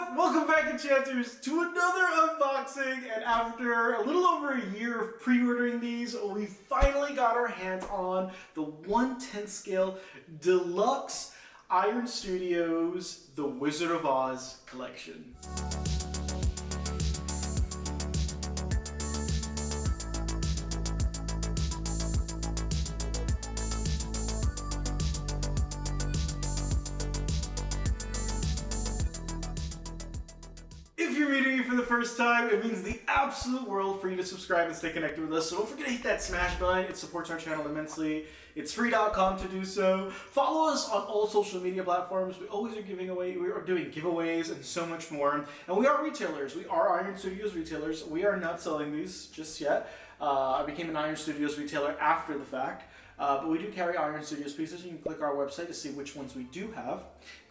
up? Welcome back, enchanters, to another unboxing. And after a little over a year of pre-ordering these, we finally got our hands on the 1/10 scale Deluxe Iron Studios The Wizard of Oz collection. If you're meeting me for the first time, it means the absolute world for you to subscribe and stay connected with us. So don't forget to hit that smash button. It supports our channel immensely. It's free.com to do so. Follow us on all social media platforms. We always are giving away, we are doing giveaways and so much more. And we are retailers. We are Iron Studios retailers. We are not selling these just yet. I became an Iron Studios retailer after the fact. But we do carry Iron Studios pieces. You can click our website to see which ones we do have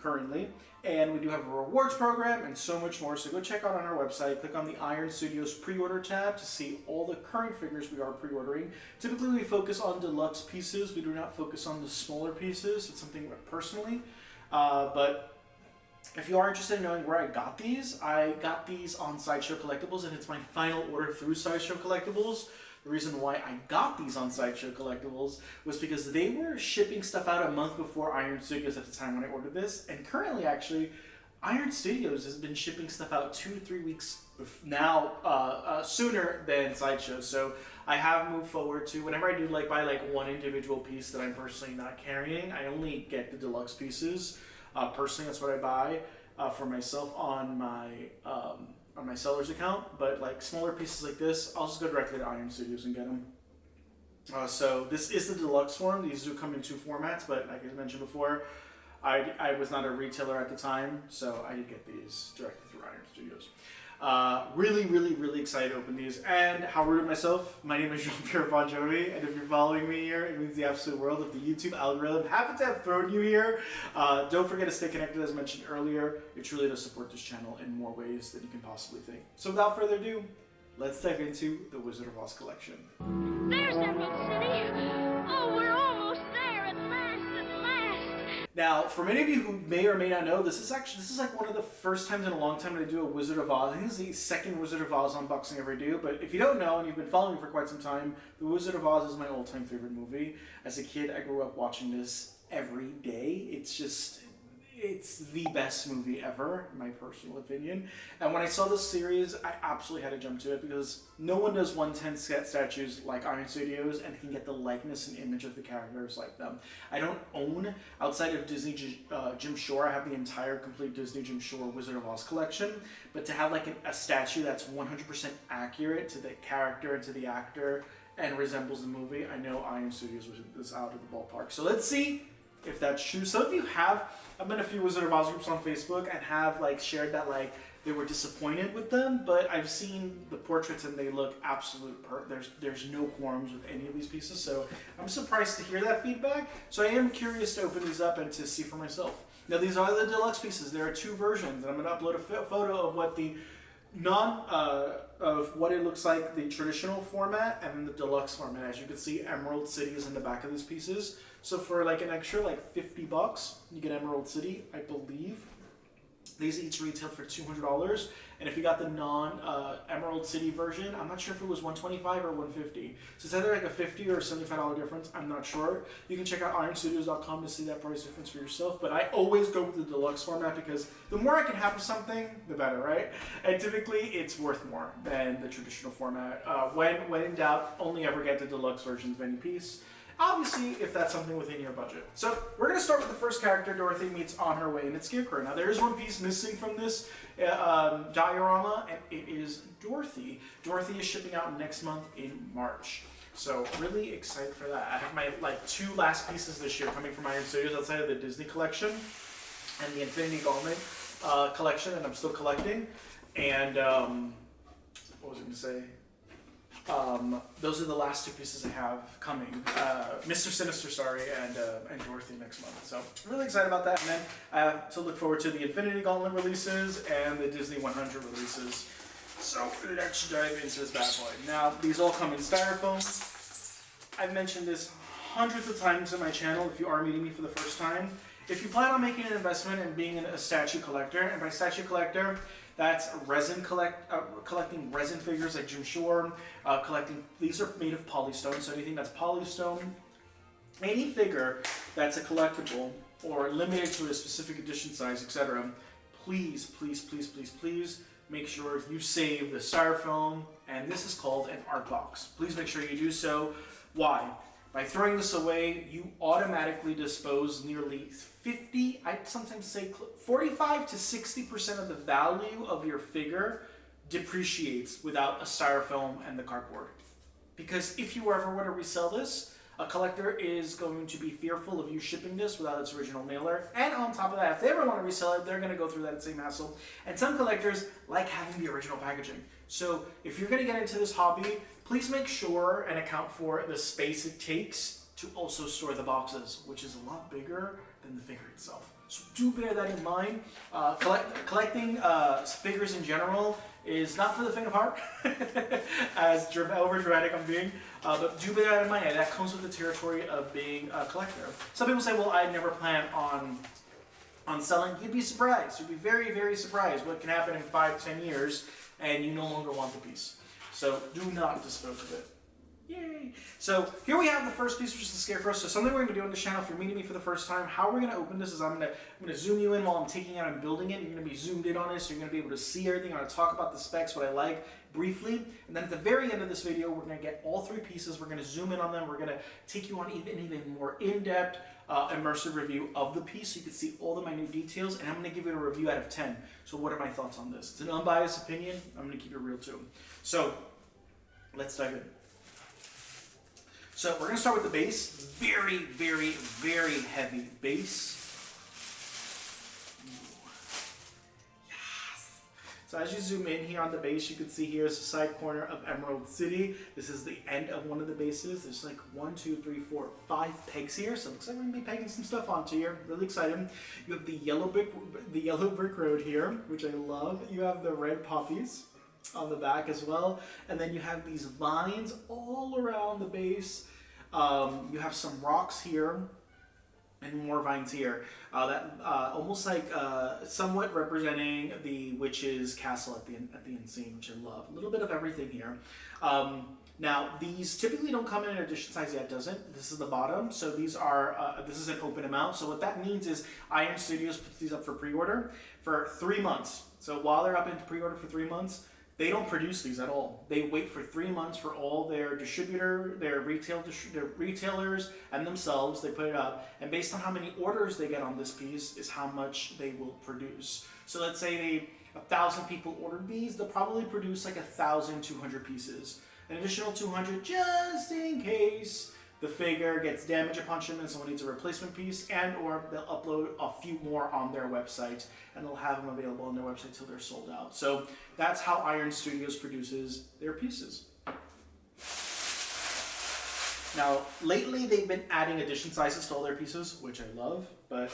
currently. And we do have a rewards program and so much more. So go check out on our website. Click on the Iron Studios pre-order tab to see all the current figures we are pre-ordering. Typically we focus on deluxe pieces. We do not focus on the smaller pieces. It's something personally. But if you are interested in knowing where I got these on Sideshow Collectibles, and it's my final order through Sideshow Collectibles. The reason why I got these on Sideshow Collectibles was because they were shipping stuff out a month before Iron Studios at the time when I ordered this. And currently, actually, Iron Studios has been shipping stuff out 2 to 3 weeks now, sooner than Sideshow. So I have moved forward to, whenever I do buy one individual piece that I'm personally not carrying, I only get the deluxe pieces. Personally, that's what I buy for myself on my seller's account. But like smaller pieces like this, I'll just go directly to Iron Studios and get them. So this is the deluxe form. These do come in 2 formats, but like I mentioned before, I was not a retailer at the time, so I did get these directly through Iron Studios. Really excited to open these. And how rude of myself, my name is Jean-Pierre Bon Jovi, and if you're following me here, it means the absolute world. If the YouTube algorithm happens to have thrown you here, don't forget to stay connected, as mentioned earlier. It truly does support this channel in more ways than you can possibly think. So without further ado, let's dive into the Wizard of Oz collection. There's Emerald City! Oh, we're almost there at last, at last! Now, for many of you who may or may not know, this is like one of the first times in a long time that I do a Wizard of Oz. I think this is the second Wizard of Oz unboxing I ever do, but if you don't know and you've been following me for quite some time, The Wizard of Oz is my all-time favorite movie. As a kid, I grew up watching this every day. It's the best movie ever, in my personal opinion. And when I saw this series, I absolutely had to jump to it because no one does 1/10 statues like Iron Studios and can get the likeness and image of the characters like them. I don't own, outside of Disney Jim Shore, I have the entire complete Disney Jim Shore Wizard of Oz collection. But to have like a statue that's 100% accurate to the character and to the actor and resembles the movie, I know Iron Studios was out of the ballpark. So let's see if that's true. Some of you have, I'm in a few Wizard of Oz groups on Facebook and have shared that they were disappointed with them, but I've seen the portraits and they look absolute there's no qualms with any of these pieces, so I'm surprised to hear that feedback. So I am curious to open these up and to see for myself. Now these are the deluxe pieces. There are 2 versions, and I'm going to upload a photo of what the of what it looks like, the traditional format and then the deluxe format. As you can see, Emerald City is in the back of these pieces. So for an extra $50, you get Emerald City, I believe. These each retail for $200, and if you got the non-Emerald City version, I'm not sure if it was $125 or $150. So it's either a $50 or $75 difference, I'm not sure. You can check out ironstudios.com to see that price difference for yourself, but I always go with the deluxe format because the more I can have of something, the better, right? And typically, it's worth more than the traditional format. When in doubt, only ever get the deluxe versions of any piece. Obviously, if that's something within your budget. So we're going to start with the first character Dorothy meets on her way, and it's Scarecrow. Now there is one piece missing from this diorama, and it is Dorothy. Dorothy is shipping out next month in March. So really excited for that. I have my 2 last pieces this year coming from Iron Studios outside of the Disney collection and the Infinity Gauntlet collection that I'm still collecting. And what was I going to say? Those are the last 2 pieces I have coming. Mr. Sinister, and Dorothy next month. So I'm really excited about that. And then I have to look forward to the Infinity Gauntlet releases and the Disney 100 releases. So let's dive into this bad boy. Now, these all come in styrofoam. I've mentioned this hundreds of times on my channel if you are meeting me for the first time. if you plan on making an investment and being a statue collector, and by statue collector, that's collecting resin figures like Jim Shore, these are made of polystone, so anything that's polystone, any figure that's a collectible or limited to a specific edition size, etc., please, please, please, please, please make sure you save the styrofoam, and this is called an art box. Please make sure you do so. Why? By throwing this away, you automatically dispose nearly 50, I'd sometimes say 45 to 60% of the value of your figure depreciates without a styrofoam and the cardboard. Because if you ever were to resell this, a collector is going to be fearful of you shipping this without its original mailer. And on top of that, if they ever want to resell it, they're going to go through that same hassle. And some collectors like having the original packaging. So if you're going to get into this hobby, please make sure and account for the space it takes to also store the boxes, which is a lot bigger than the figure itself. So do bear that in mind. Collecting figures in general is not for the faint of heart, as over dramatic I'm being, but do bear that in mind. That comes with the territory of being a collector. Some people say, well, I never plan on selling. You'd be surprised. You'd be very, very surprised what can happen in 5-10 years, and you no longer want the piece. So do not dispose of it. Yay! So here we have the first piece, which is the Scarecrow. So something we're going to do on this channel, if you're meeting me for the first time, how we're going to open this is I'm going to zoom you in while I'm taking it out and building it. You're going to be zoomed in on it, so you're going to be able to see everything. I'm going to talk about the specs, what I like, briefly. And then at the very end of this video, we're going to get all three pieces. We're going to zoom in on them. We're going to take you on even more in-depth, immersive review of the piece, so you can see all the minute details. And I'm going to give it a review out of 10. So what are my thoughts on this? It's an unbiased opinion. I'm going to keep it real too. So let's dive in. So we're going to start with the base. Very, very, very heavy base. Yes. So as you zoom in here on the base, you can see here's the side corner of Emerald City. This is the end of one of the bases. There's like 1, 2, 3, 4, 5 pegs here. So it looks like we're going to be pegging some stuff onto here. Really excited. You have the yellow brick road here, which I love. You have the red poppies on the back as well, and then you have these vines all around the base. You have some rocks here and more vines here, almost like somewhat representing the witch's castle at the end scene, which I love. A little bit of everything here. Now these typically don't come in an edition size yet, doesn't. This is the bottom, so these are this is an open amount. So what that means is Iron Studios puts these up for pre-order for 3 months. So while they're up into pre-order for 3 months, they don't produce these at all. They wait for 3 months for all their retailers and themselves. They put it up, and based on how many orders they get on this piece is how much they will produce. So let's say 1,000 people ordered these, they'll probably produce like 1,200 pieces. An additional 200 just in case the figure gets damaged upon shipment, someone needs a replacement piece, and or they'll upload a few more on their website, and they'll have them available on their website till they're sold out. So that's how Iron Studios produces their pieces. Now, lately they've been adding edition sizes to all their pieces, which I love, but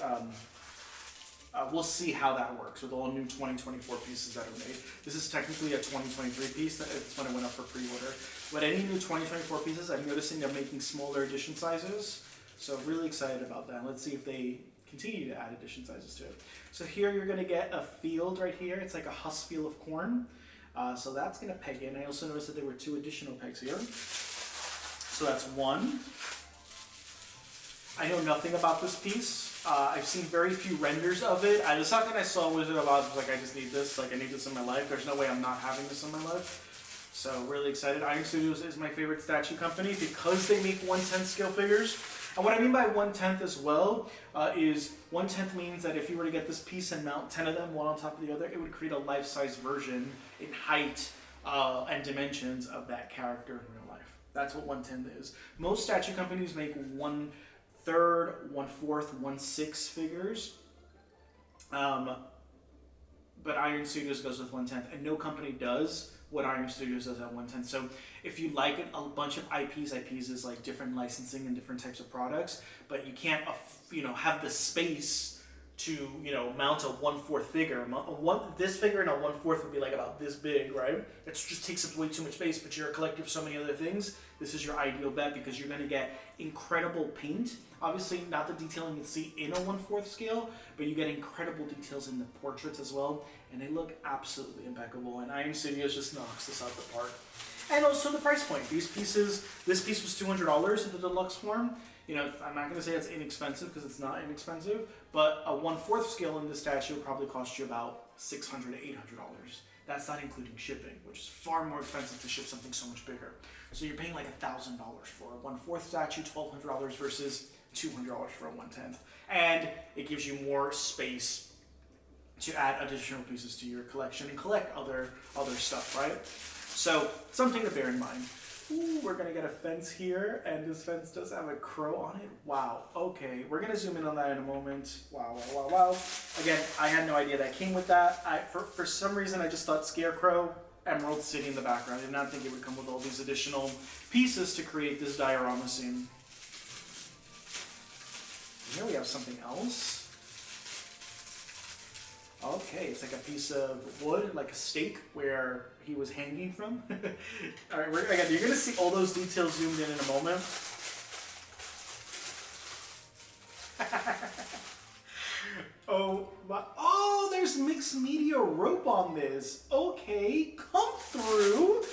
we'll see how that works with all new 2024 pieces that are made. This is technically a 2023 piece. It's when it went up for pre-order. But any new 2024 pieces, I'm noticing they're making smaller edition sizes. So really excited about that. Let's see if they continue to add edition sizes to it. So here you're going to get a field right here. It's like a husk field of corn. So that's going to peg in. I also noticed that there were 2 additional pegs here. So that's 1. I know nothing about this piece. I've seen very few renders of it. The second I saw Wizard of Oz, I was like, I just need this. Like, I need this in my life. There's no way I'm not having this in my life. So really excited. Iron Studios is my favorite statue company because they make 1/10 scale figures. And what I mean by 1/10 as well is 1/10 means that if you were to get this piece and mount 10 of them one on top of the other, it would create a life-size version in height and dimensions of that character in real life. That's what 1/10 is. Most statue companies make 1/3, 1/4, 1/6 figures. But Iron Studios goes with 1/10, and no company does what Iron Studios does at 1/10. So if you like it, a bunch of IPs is like different licensing and different types of products, but you can't, have the space to, you know, mount a 1/4 figure. This figure in a 1/4 would be like about this big, right? It just takes up way too much space, but you're a collector of so many other things. This is your ideal bet because you're going to get incredible paint. Obviously, not the detailing you'd see in a 1/4 scale, but you get incredible details in the portraits as well, and they look absolutely impeccable. And Iron Studios just knocks this out the park. And also the price point. These pieces, this piece was $200 in the deluxe form. You know, I'm not going to say it's inexpensive because it's not inexpensive, but a 1/4 scale in this statue will probably cost you about $600 to $800. That's not including shipping, which is far more expensive to ship something so much bigger. So you're paying like $1,000 for a 1/4 statue, $1,200 versus $200 for a 1/10. And it gives you more space to add additional pieces to your collection and collect other stuff, right? So something to bear in mind. Ooh, we're gonna get a fence here, and this fence does have a crow on it. Wow, okay, we're gonna zoom in on that in a moment. Wow, wow, wow, wow. Again, I had no idea that came with that. For some reason, I just thought Scarecrow, Emerald City in the background. I did not think it would come with all these additional pieces to create this diorama scene. Here we have something else. Okay, it's like a piece of wood, like a stake where he was hanging from. All right, again, you're gonna see all those details zoomed in a moment. Oh my! Oh, there's mixed media rope on this. Okay, come through.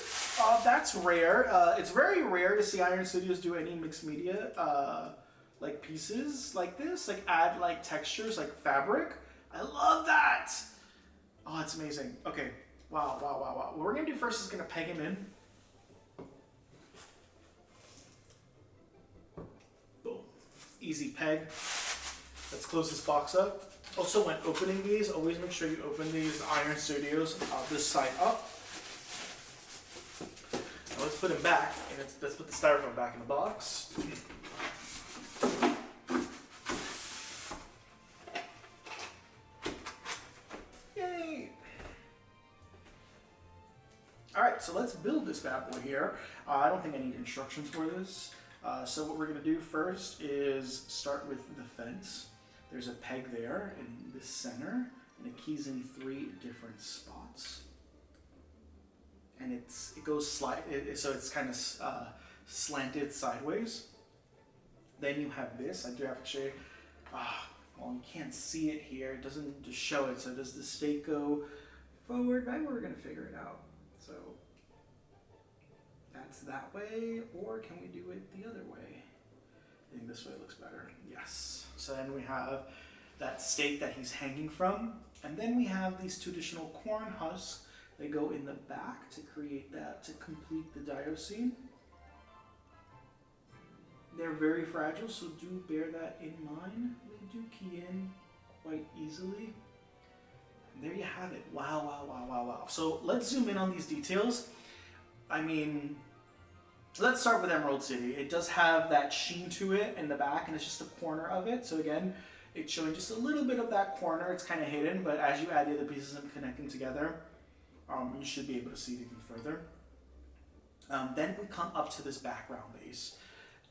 That's rare. It's very rare to see Iron Studios do any mixed media like pieces like this, like add like textures, like fabric. I love that. Oh, that's amazing. Okay. Wow, wow, wow, wow. What we're going to do first is going to peg him in. Boom. Easy peg. Let's close this box up. Also, when opening these, always make sure you open these Iron Studios this side up. Now let's put him back. And let's put the styrofoam back in the box. Alright, so let's build this bad boy here. I don't think I need instructions for this. So what we're going to do first is start with the fence. There's a peg there in the center, and it keys in 3 different spots. And it goes so it's kind of slanted sideways. Then you have this. I do have to show you. Well, you can't see it here. It doesn't just show it. So does the stake go forward? Maybe we're going to figure it out. So that's that way, or can we do it the other way? I think this way looks better. Yes. So then we have that stake that he's hanging from, and then we have these 2 additional corn husks. They go in the back to create that, to complete the dio scene. They're very fragile, so do bear that in mind. They do key in quite easily. There you have it. Wow, wow, wow, wow, wow. So let's zoom in on these details. I mean, let's start with Emerald City. It does have that sheen to it in the back, and it's just a corner of it. So again, it's showing just a little bit of that corner. It's kind of hidden, but as you add the other pieces and connect them together, you should be able to see it even further. Then we come up to this background base.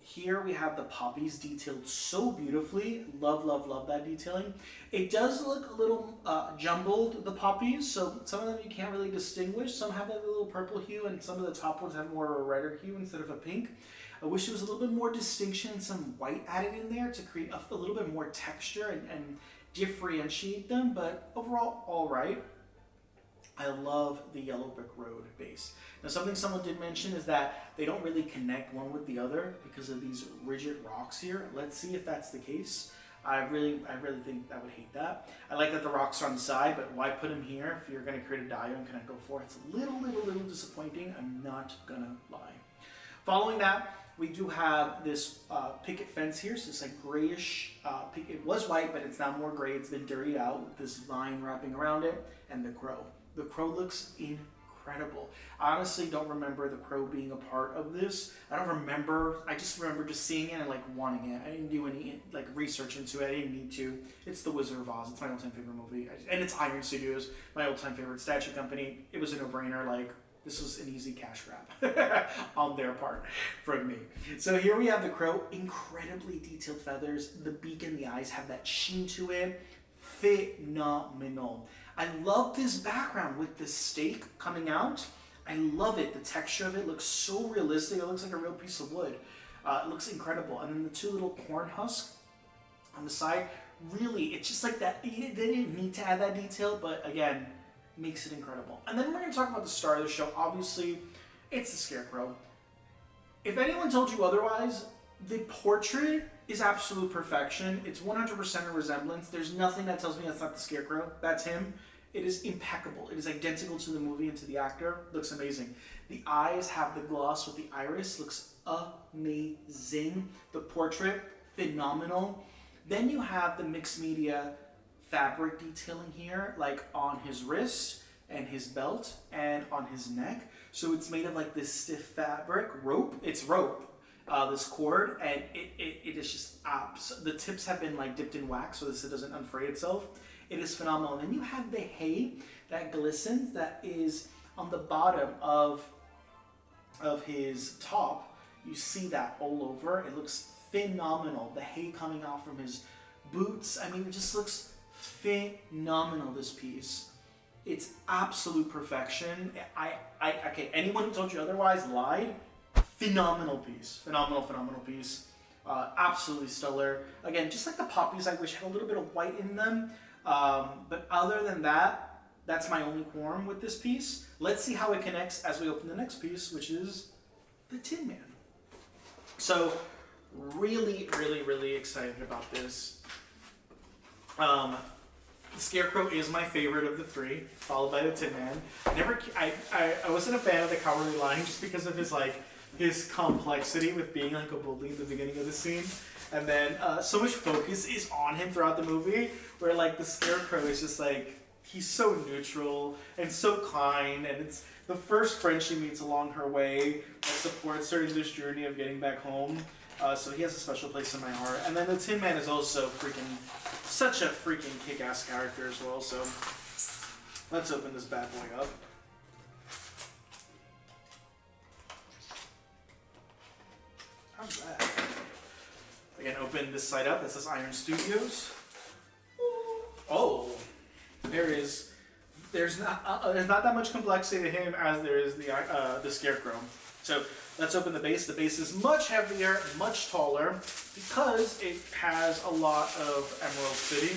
Here we have the poppies detailed so beautifully. Love, love, love that detailing. It does look a little jumbled, the poppies, so some of them you can't really distinguish. Some have like a little purple hue, and some of the top ones have more of a redder hue instead of a pink. I wish there was a little bit more distinction and some white added in there to create a little bit more texture and differentiate them, but overall, all right. I love the yellow brick road base. Now, something someone did mention is that they don't really connect one with the other because of these rigid rocks here. Let's see if that's the case. I really think I would hate that. I like that the rocks are on the side, but why put them here if you're going to create a dio and connect 4? It's a little disappointing. I'm not gonna lie. Following that, we do have this picket fence here. So it's like grayish. It was white, but it's now more gray. It's been dirtied out with this vine wrapping around it, and the crow. The crow looks incredible. I honestly don't remember the crow being a part of this. I don't remember. I just remember just seeing it and like wanting it. I didn't do any like research into it. I didn't need to. It's The Wizard of Oz. It's my all-time favorite movie, and it's Iron Studios, my all-time favorite statue company. It was a no-brainer. Like, this was an easy cash grab on their part from me. So here we have the crow. Incredibly detailed feathers. The beak and the eyes have that sheen to it. phenomenal. I love this background with the stake coming out. I love it. The texture of it looks so realistic. It looks like a real piece of wood. It looks incredible. And then the two little corn husks on the side, really, it's just like that. They didn't need to add that detail, but again, makes it incredible. And then we're going to talk about the star of the show. Obviously, it's the Scarecrow. If anyone told you otherwise, the portrait is absolute perfection. It's 100% a resemblance. There's nothing that tells me that's not the Scarecrow. That's him. It is impeccable. It is identical to the movie and to the actor. Looks amazing. The eyes have the gloss with the iris. Looks amazing. The portrait, phenomenal. Then you have the mixed media fabric detailing here, like on his wrist and his belt and on his neck. So it's made of like this stiff fabric, rope. It's rope. This cord, and it is just the tips have been like dipped in wax so this it doesn't unfray itself. It is phenomenal. And then you have the hay that glistens that is on the bottom of his top. You see that all over. It looks phenomenal. The hay coming out from his boots. I mean, it just looks phenomenal, this piece. It's absolute perfection. Okay, anyone who told you otherwise lied. Phenomenal piece. Phenomenal piece. Absolutely stellar. Again, just like the poppies, I wish had a little bit of white in them. But other than that, that's my only qualm with this piece. Let's see how it connects as we open the next piece, which is the Tin Man. So, really excited about this. The Scarecrow is my favorite of the three, followed by the Tin Man. I wasn't a fan of the Cowardly Lion just because of his complexity with being like a bully in the beginning of the scene. And then so much focus is on him throughout the movie, where like the Scarecrow is just like, he's so neutral and so kind, and it's the first friend she meets along her way that supports her in this journey of getting back home. So he has a special place in my heart. And then the Tin Man is also such a freaking kick-ass character as well. So let's open this bad boy up. How's that? Again, open this side up. That says Iron Studios. Oh, there's not that much complexity to him as there is the Scarecrow. So let's open the base. The base is much heavier, much taller, because it has a lot of Emerald City.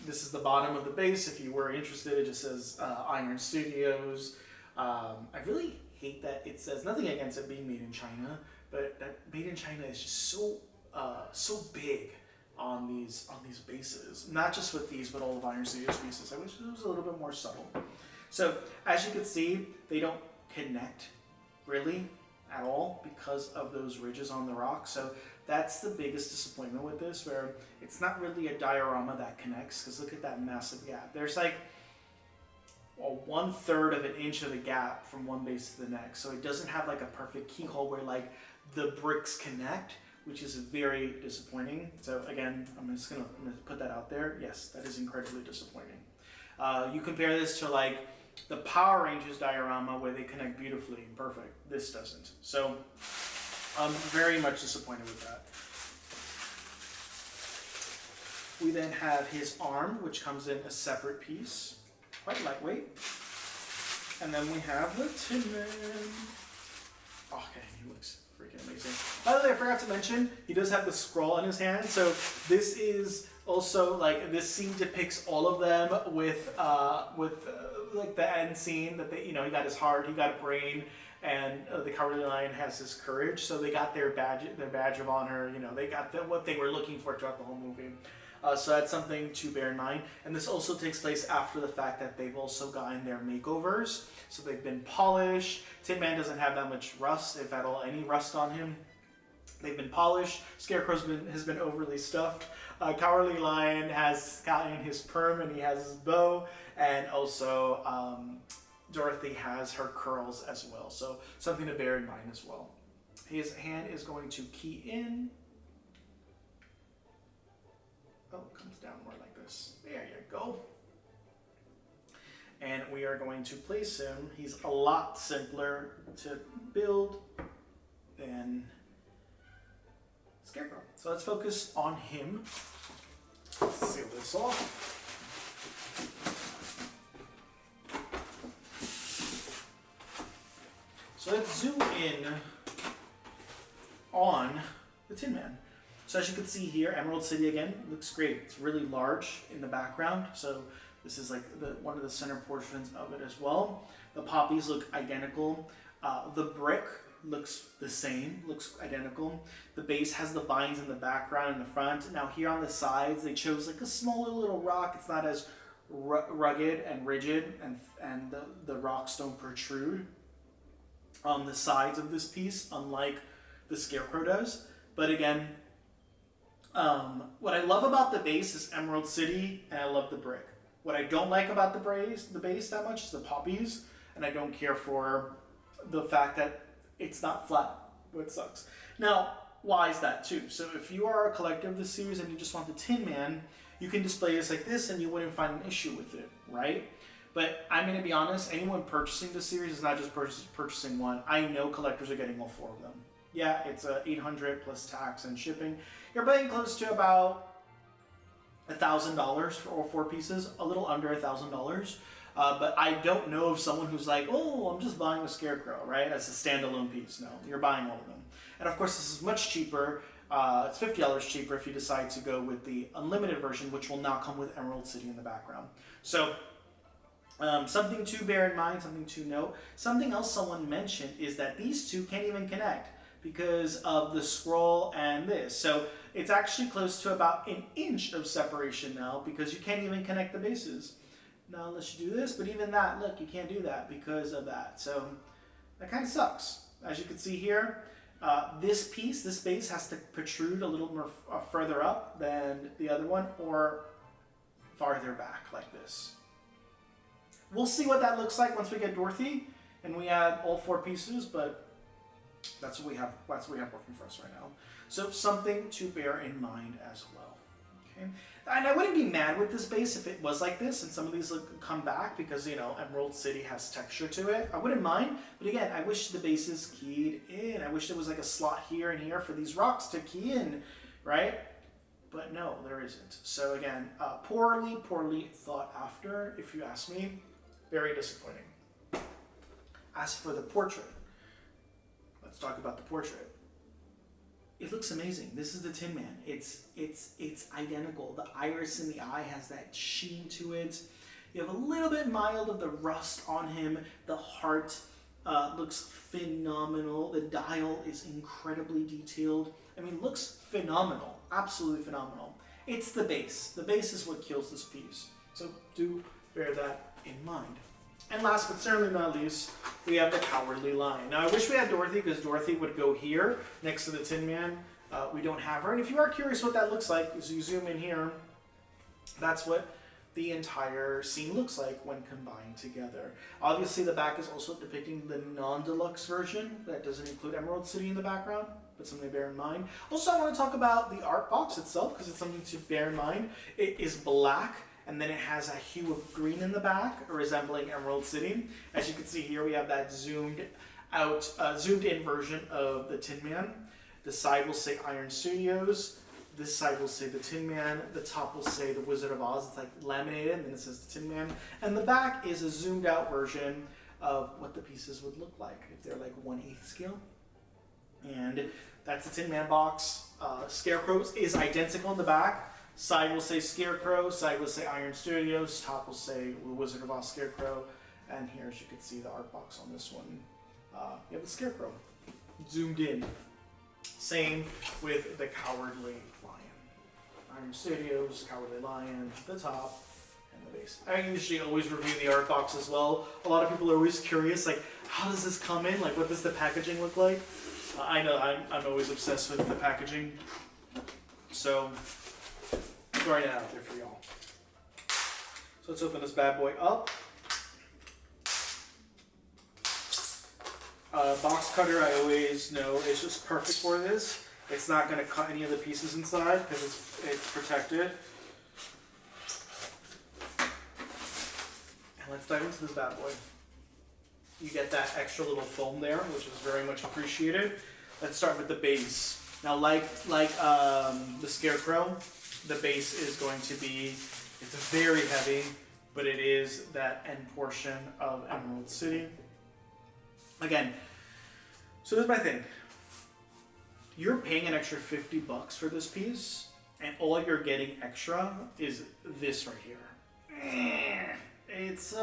This is the bottom of the base. If you were interested, it just says Iron Studios. I really hate that it says, nothing against it being made in China, but that made in China is just so big on these bases. Not just with these, but all of Iron Studios pieces. I wish it was a little bit more subtle. So as you can see, they don't connect really at all because of those ridges on the rock. So that's the biggest disappointment with this, where it's not really a diorama that connects, because look at that massive gap. There's like 1/3 of an inch of a gap from one base to the next. So it doesn't have like a perfect keyhole where like the bricks connect, which is very disappointing. So again, I'm just gonna put that out there. Yes, that is incredibly disappointing. You compare this to like the Power Rangers diorama where they connect beautifully and perfect. This doesn't. So I'm very much disappointed with that. We then have his arm, which comes in a separate piece. Quite lightweight. And then we have the Tin Man. Okay, he looks freaking amazing. By the way, I forgot to mention, he does have the scroll in his hand. So this is also like, this scene depicts all of them with like the end scene that they, he got his heart, he got a brain, and the Cowardly Lion has his courage. So they got their badge of honor. They got what they were looking for throughout the whole movie. So that's something to bear in mind. And this also takes place after the fact that they've also gotten their makeovers. So they've been polished. Tin Man doesn't have that much rust, if at all any rust on him. They've been polished. Scarecrow has been overly stuffed. Cowardly Lion has gotten his perm and he has his bow. And also Dorothy has her curls as well. So something to bear in mind as well. His hand is going to key in. Oh, it comes down more like this. There you go. And we are going to place him. He's a lot simpler to build than Scarecrow. So let's focus on him. Let's seal this off. So let's zoom in on the Tin Man. So as you can see here, Emerald City again looks great. It's really large in the background. So this is like one of the center portions of it as well. The poppies look identical. The brick looks the same, looks identical. The base has the vines in the background and the front. Now here on the sides, they chose like a smaller little rock. It's not as rugged and rigid, and the rocks don't protrude on the sides of this piece, unlike the Scarecrow does. But again, what I love about the base is Emerald City, and I love the brick. What I don't like about the base that much is the poppies, and I don't care for the fact that it's not flat, which sucks. Now, why is that too? So if you are a collector of this series and you just want the Tin Man, you can display this like this and you wouldn't find an issue with it, right? But I'm going to be honest, anyone purchasing this series is not just purchasing one. I know collectors are getting all four of them. Yeah, it's $800 plus tax and shipping. You're paying close to about $1,000 for all four pieces, a little under $1,000. But I don't know of someone who's like, oh, I'm just buying a Scarecrow, right? As a standalone piece. No, you're buying all of them. And of course, this is much cheaper. It's $50 cheaper if you decide to go with the unlimited version, which will now come with Emerald City in the background. So, something to bear in mind, something to note. Something else someone mentioned is that these two can't even connect because of the scroll and this. So it's actually close to about an inch of separation now because you can't even connect the bases. Now unless you do this, but even that, look, you can't do that because of that. So that kind of sucks. As you can see here, this base has to protrude a little more further up than the other one or farther back like this. We'll see what that looks like once we get Dorothy and we add all four pieces, but that's what we have working for us right now. So something to bear in mind as well. Okay, and I wouldn't be mad with this base if it was like this and some of these would come back because, you know, Emerald City has texture to it. I wouldn't mind, but again, I wish the bases keyed in. I wish there was like a slot here and here for these rocks to key in, right? But no, there isn't. So again, poorly thought after, if you ask me. Very disappointing. As for the portrait, let's talk about the portrait. It looks amazing. This is the Tin Man. It's identical. The iris in the eye has that sheen to it. You have a little bit mild of the rust on him. The heart looks phenomenal. The dial is incredibly detailed. I mean, looks phenomenal. Absolutely phenomenal. It's the base. The base is what kills this piece. So do bear that in mind. And last but certainly not least, we have the Cowardly Lion. Now I wish we had Dorothy because Dorothy would go here next to the Tin Man. We don't have her. And if you are curious what that looks like, as you zoom in here, that's what the entire scene looks like when combined together. Obviously the back is also depicting the non-deluxe version that doesn't include Emerald City in the background, but something to bear in mind. Also, I want to talk about the art box itself because it's something to bear in mind. It is black. And then it has a hue of green in the back, resembling Emerald City. As you can see here, we have that zoomed in version of the Tin Man. The side will say Iron Studios. This side will say the Tin Man. The top will say the Wizard of Oz. It's like laminated, and then it says the Tin Man. And the back is a zoomed out version of what the pieces would look like if they're like 1/8 scale. And that's the Tin Man box. Scarecrow is identical in the back. Side will say Scarecrow, side will say Iron Studios, top will say Wizard of Oz Scarecrow, and here, as you can see, the art box on this one, you have the Scarecrow zoomed in. Same with the Cowardly Lion. Iron Studios, Cowardly Lion, the top, and the base. I usually always review the art box as well. A lot of people are always curious, like, how does this come in? Like, what does the packaging look like? I know I'm always obsessed with the packaging, so throwing it out there for y'all. So let's open this bad boy up. Box cutter, I always know, is just perfect for this. It's not going to cut any of the pieces inside because it's protected. And let's dive into this bad boy. You get that extra little foam there, which is very much appreciated. Let's start with the base. Now, the Scarecrow, the base is going to be, it's very heavy, but it is that end portion of Emerald City. Again, so this is my thing. You're paying an extra $50 for this piece, and all you're getting extra is this right here. It's, you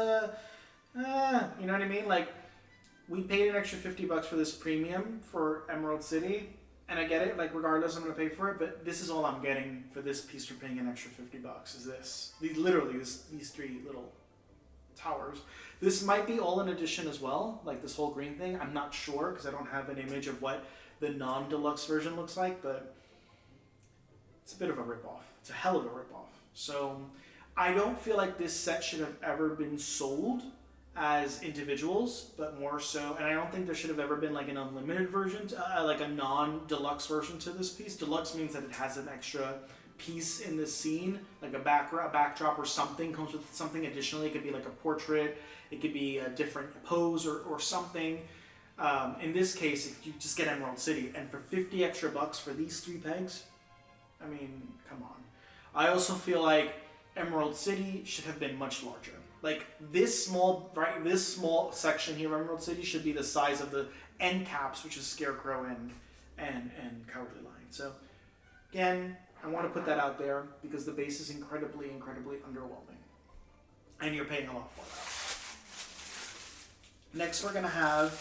know what I mean? Like, we paid an extra $50 for this premium for Emerald City, and I get it, like, regardless, I'm going to pay for it, but this is all I'm getting for this piece for paying an extra $50, is this. Literally, these three little towers. This might be all in addition as well, like this whole green thing. I'm not sure, because I don't have an image of what the non-deluxe version looks like, but it's a bit of a ripoff. It's a hell of a ripoff. So I don't feel like this set should have ever been sold as individuals, but more so, and I don't think there should have ever been like an unlimited version, like a non-deluxe version to this piece. Deluxe means that it has an extra piece in the scene, like a backdrop or something, comes with something additionally. It could be like a portrait, it could be a different pose or something. In this case, if you just get Emerald City, and for 50 extra bucks for these 3 pegs, I mean, come on. I also feel like Emerald City should have been much larger. Like this small section here of Emerald City should be the size of the end caps, which is Scarecrow and Cowardly Lion. So again, I want to put that out there because the base is incredibly, incredibly underwhelming, and you're paying a lot for that. Next, we're gonna have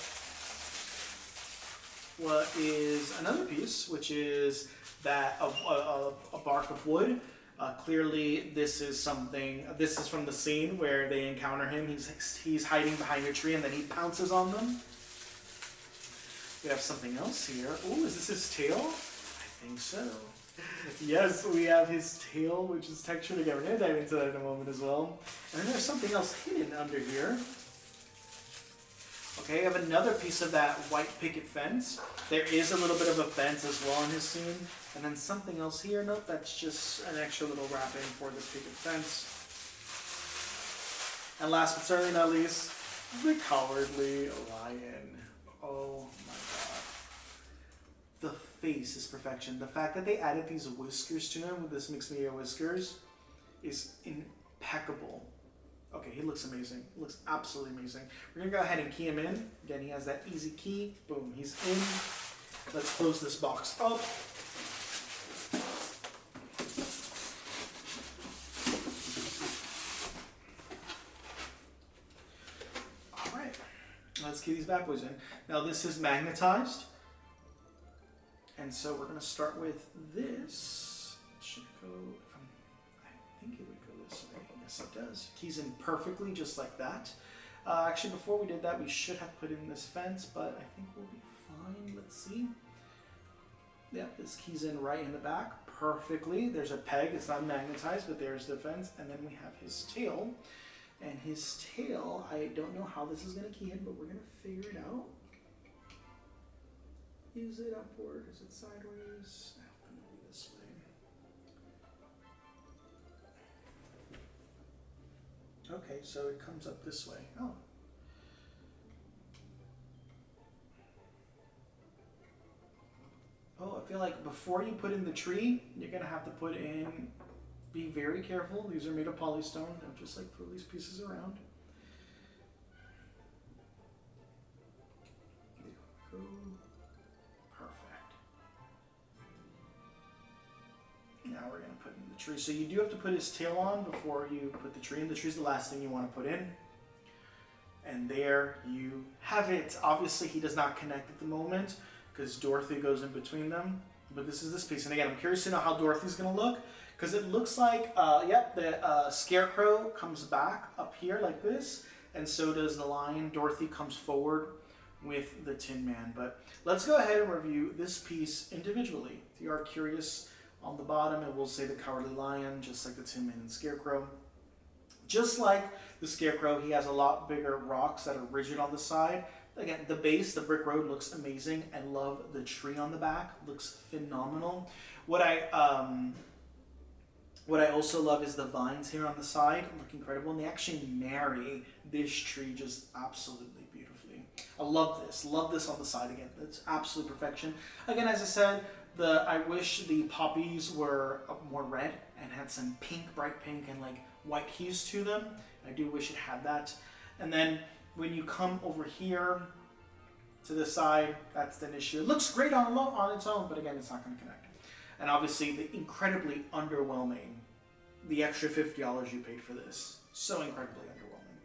what is another piece, which is that a bark of wood. Clearly, this is something. This is from the scene where they encounter him. He's hiding behind a tree, and then he pounces on them. We have something else here. Oh, is this his tail? I think so. Yes, we have his tail, which is textured again. We're gonna dive into that in a moment as well. And then there's something else hidden under here. Okay, I have another piece of that white picket fence. There is a little bit of a fence as well in his scene. And then something else here. Nope, that's just an extra little wrapping for this picket fence. And last but certainly not least, the Cowardly Lion. Oh my god. The face is perfection. The fact that they added these whiskers to him with this mixed media whiskers is impeccable. Okay, he looks amazing. He looks absolutely amazing. We're gonna go ahead and key him in. Again, he has that easy key. Boom, he's in. Let's close this box up. All right, let's key these bad boys in. Now this is magnetized. And so we're gonna start with this. It should go, I think it would go this way. Yes, it does. Keys in perfectly, just like that. Actually, before we did that, we should have put in this fence, but I think we'll be fine. Let's see. Yeah, this keys in right in the back perfectly. There's a peg. It's not magnetized, but there's the fence. And then we have his tail. And his tail, I don't know how this is going to key in, but we're going to figure it out. Is it upward? Is it sideways? I'm going to be this way. Okay, so it comes up this way. Oh. Oh, I feel like before you put in the tree, you're going to have to put in, be very careful. These are made of polystone. Don't just like throw these pieces around. There we go. Perfect. Now we're going to put in the tree. So you do have to put his tail on before you put the tree in. The tree is the last thing you want to put in. And there you have it. Obviously, he does not connect at the moment because Dorothy goes in between them. But this is this piece. And again, I'm curious to know how Dorothy's going to look because it looks like, the Scarecrow comes back up here like this. And so does the lion. Dorothy comes forward with the Tin Man. But let's go ahead and review this piece individually. If you are curious, on the bottom it will say the Cowardly Lion, just like the Tin Man and Scarecrow. Just like the Scarecrow, he has a lot bigger rocks that are rigid on the side. Again, the base, the brick road looks amazing. I love the tree on the back. Looks phenomenal. What I also love is the vines here on the side. Look incredible. And they actually marry this tree just absolutely beautifully. I love this. Love this on the side again. It's absolute perfection. Again, as I said, I wish the poppies were more red and had some pink, bright pink, and like white hues to them. I do wish it had that. And then when you come over here to the side, that's the issue. It looks great on its own, but again, it's not going to connect. And obviously, the incredibly underwhelming, the extra $50 you paid for this. So incredibly underwhelming.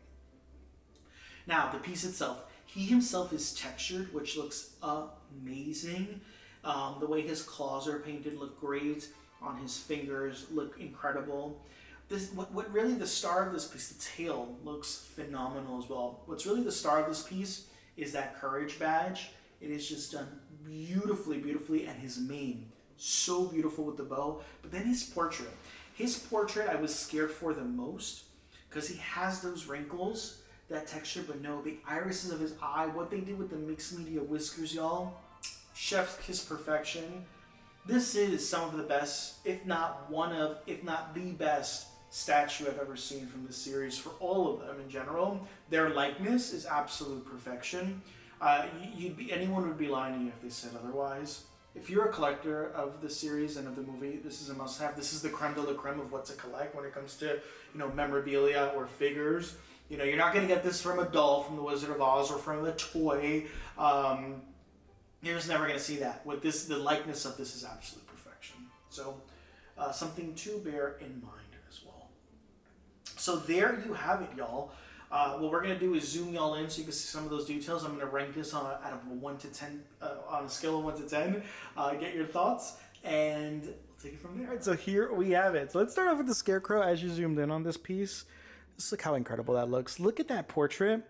Now, the piece itself. He himself is textured, which looks amazing. The way his claws are painted look great. On his fingers look incredible. What really the star of this piece, the tail, looks phenomenal as well. What's really the star of this piece is that courage badge. It is just done beautifully, beautifully, and his mane, so beautiful with the bow. But then his portrait. His portrait I was scared for the most because he has those wrinkles, that texture, but no, the irises of his eye, what they did with the mixed media whiskers, y'all, chef's kiss perfection. This is some of the best, if not the best statue I've ever seen from this series for all of them in general. Their likeness is absolute perfection. Anyone would be lying to you if they said otherwise. If you're a collector of the series and of the movie, this is a must-have. This is the creme de la creme of what to collect when it comes to, memorabilia or figures. You're not going to get this from a doll from The Wizard of Oz or from a toy. You're just never going to see that. With this, the likeness of this is absolute perfection. So, something to bear in mind as well. So there you have it, y'all. What we're going to do is zoom y'all in so you can see some of those details. I'm going to rank this out of a 1 to 10, on a scale of 1 to 10. Get your thoughts, and we'll take it from there. All right, so here we have it. So let's start off with the Scarecrow as you zoomed in on this piece. Just look how incredible that looks. Look at that portrait.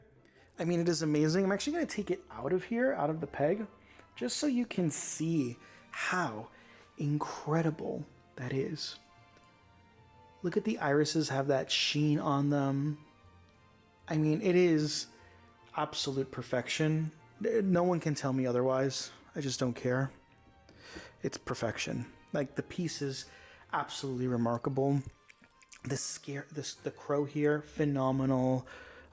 I mean, it is amazing. I'm actually going to take it out of here, out of the peg, just so you can see how incredible that is. Look at the irises have that sheen on them. I mean, it is absolute perfection. No one can tell me otherwise. I just don't care. It's perfection. Like, the piece is absolutely remarkable. The crow here, phenomenal.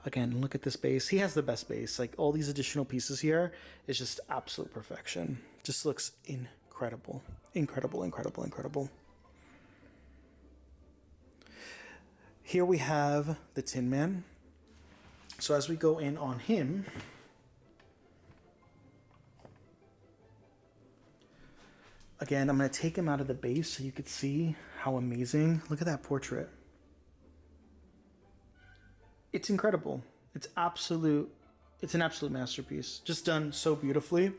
Again, look at this base. He has the best base. Like, all these additional pieces here is just absolute perfection. Just looks incredible. Incredible, incredible, incredible. Here we have the Tin Man. So as we go in on him, again, I'm going to take him out of the base so you could see how amazing. Look at that portrait. It's incredible. It's an absolute masterpiece. Just done so beautifully.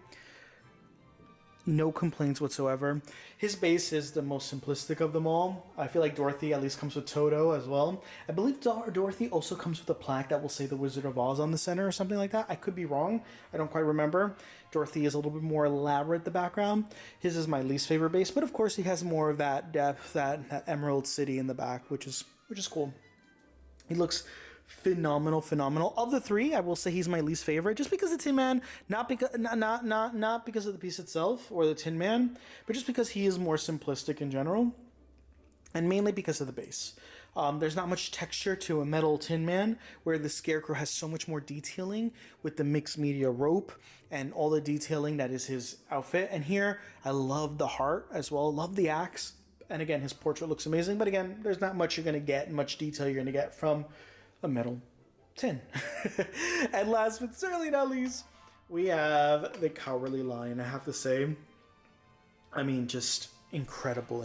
No complaints whatsoever. His base is the most simplistic of them all. I feel like Dorothy at least comes with Toto as well. I believe Dorothy also comes with a plaque that will say The Wizard of Oz on the center or something like that. I could be wrong. I don't quite remember. Dorothy is a little bit more elaborate, the background. His is my least favorite base, but of course he has more of that depth, that Emerald City in the back, which is cool. He looks phenomenal. Of the three, I will say he's my least favorite, just because the Tin Man, not because of the piece itself or the Tin Man, but just because he is more simplistic in general, and mainly because of the base. There's not much texture to a metal Tin Man, where the Scarecrow has so much more detailing with the mixed media rope and all the detailing that is his outfit. And here, I love the heart as well, love the axe, and again, his portrait looks amazing. But again, there's not much you're going to get, much detail you're going to get from a metal tin. And last but certainly not least, we have the Cowardly Lion. I have to say, I mean, just incredible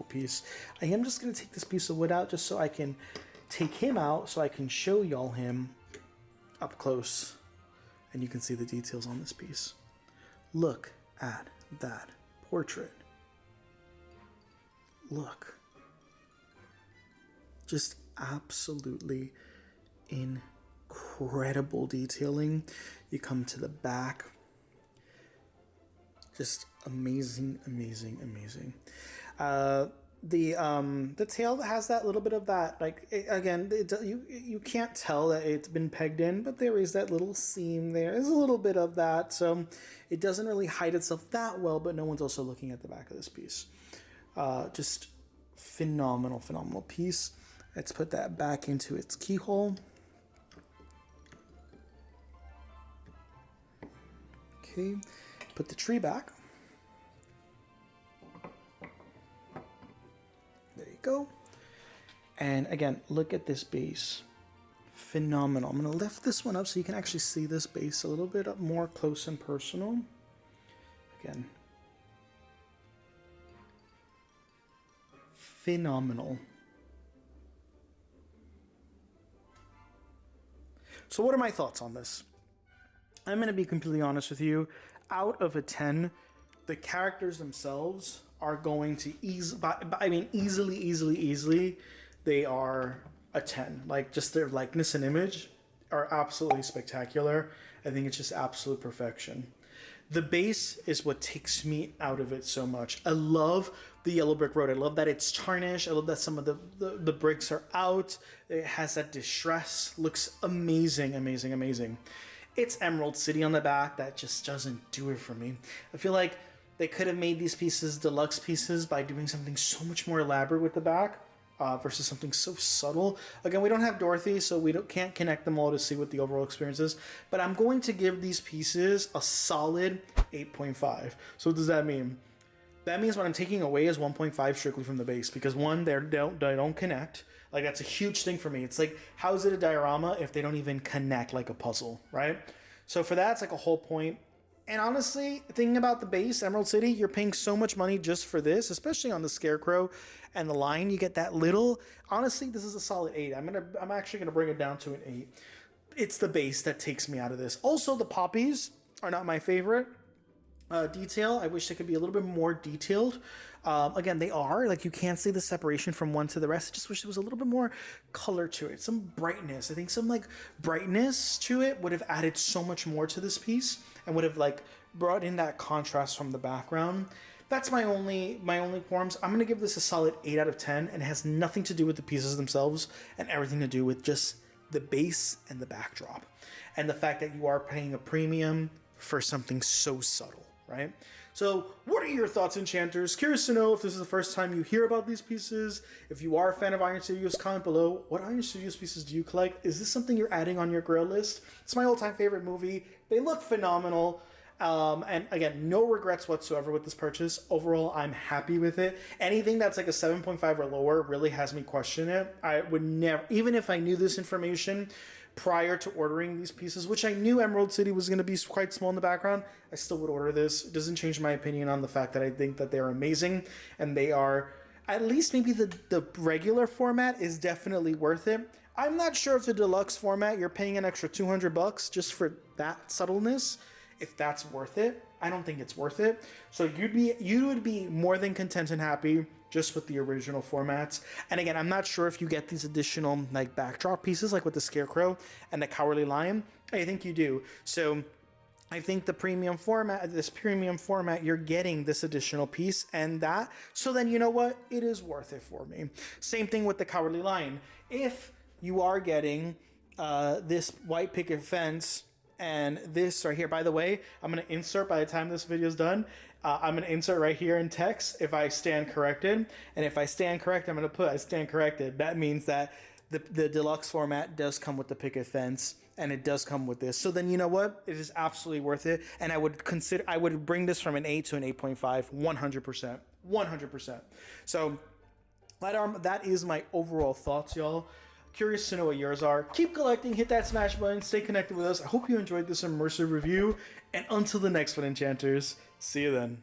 piece. I am just going to take this piece of wood out just so I can take him out so I can show y'all him up close and you can see the details on this piece. Look at that portrait. Look. Just absolutely incredible detailing. You come to the back, just amazing. The tail has that little bit of that, like, you can't tell that it's been pegged in, but there is that little seam there. There's a little bit of that, so it doesn't really hide itself that well, but no one's also looking at the back of this piece. Just phenomenal piece. Let's put that back into its keyhole. Okay, put the tree back. get-go. And again, look at this base. Phenomenal. I'm going to lift this one up so you can actually see this base a little bit up more close and personal. Again. Phenomenal. So what are my thoughts on this? I'm going to be completely honest with you. Out of a 10, the characters themselves are going to easily, they are a 10. Like, just their likeness and image are absolutely spectacular. I think it's just absolute perfection. The base is what takes me out of it so much. I love the yellow brick road. I love that it's tarnished. I love that some of the bricks are out. It has that distress. Looks amazing, amazing, amazing. It's Emerald City on the back. That just doesn't do it for me. I feel like they could have made these pieces deluxe pieces by doing something so much more elaborate with the back. Versus something so subtle. Again, we don't have Dorothy, so we can't connect them all to see what the overall experience is. But I'm going to give these pieces a solid 8.5. So what does that mean? That means what I'm taking away is 1.5 strictly from the base. Because one, they don't connect. Like, that's a huge thing for me. It's like, how is it a diorama if they don't even connect like a puzzle, right? So for that, it's like a whole point. And honestly, thinking about the base, Emerald City, you're paying so much money just for this, especially on the Scarecrow and the line. You get that little. Honestly, this is a solid 8. I'm actually gonna bring it down to an 8. It's the base that takes me out of this. Also, the poppies are not my favorite detail. I wish they could be a little bit more detailed. Again, they are. Like, you can't see the separation from one to the rest. I just wish there was a little bit more color to it. Some brightness. I think some, like, brightness to it would have added so much more to this piece and would have, like, brought in that contrast from the background. That's my only qualms. I'm going to give this a solid 8 out of 10, and it has nothing to do with the pieces themselves and everything to do with just the base and the backdrop. And the fact that you are paying a premium for something so subtle. Right? So what are your thoughts, enchanters? Curious to know if this is the first time you hear about these pieces. If you are a fan of Iron Studios, comment below. What Iron Studios pieces do you collect? Is this something you're adding on your grail list? It's my all-time favorite movie. They look phenomenal. And again, no regrets whatsoever with this purchase. Overall, I'm happy with it. Anything that's like a 7.5 or lower really has me question it. I would never, even if I knew this information prior to ordering these pieces, which I knew Emerald City was going to be quite small in the background, I still would order this. It doesn't change my opinion on the fact that I think that they're amazing, and they are, at least maybe the regular format is definitely worth it. I'm not sure if the deluxe format, you're paying an extra $200 just for that subtleness, if that's worth it. I don't think it's worth it. So you would be more than content and happy just with the original formats. And again, I'm not sure if you get these additional like backdrop pieces like with the Scarecrow and the Cowardly Lion. I think you do. So I think this premium format, you're getting this additional piece and that. So then, you know what? It is worth it for me. Same thing with the Cowardly Lion. If you are getting this white picket fence and this right here, by the way, I'm going to insert by the time this video is done, I'm going to insert right here in text if I stand corrected. And if I stand correct, I'm going to put I stand corrected. That means that the deluxe format does come with the picket fence and it does come with this. So then, you know what? It is absolutely worth it. And I would bring this from an 8 to an 8.5, 100%. 100%. So that is my overall thoughts, y'all. Curious to know what yours are. Keep collecting, hit that smash button, stay connected with us. I hope you enjoyed this immersive review. And until the next one, enchanters, see you then.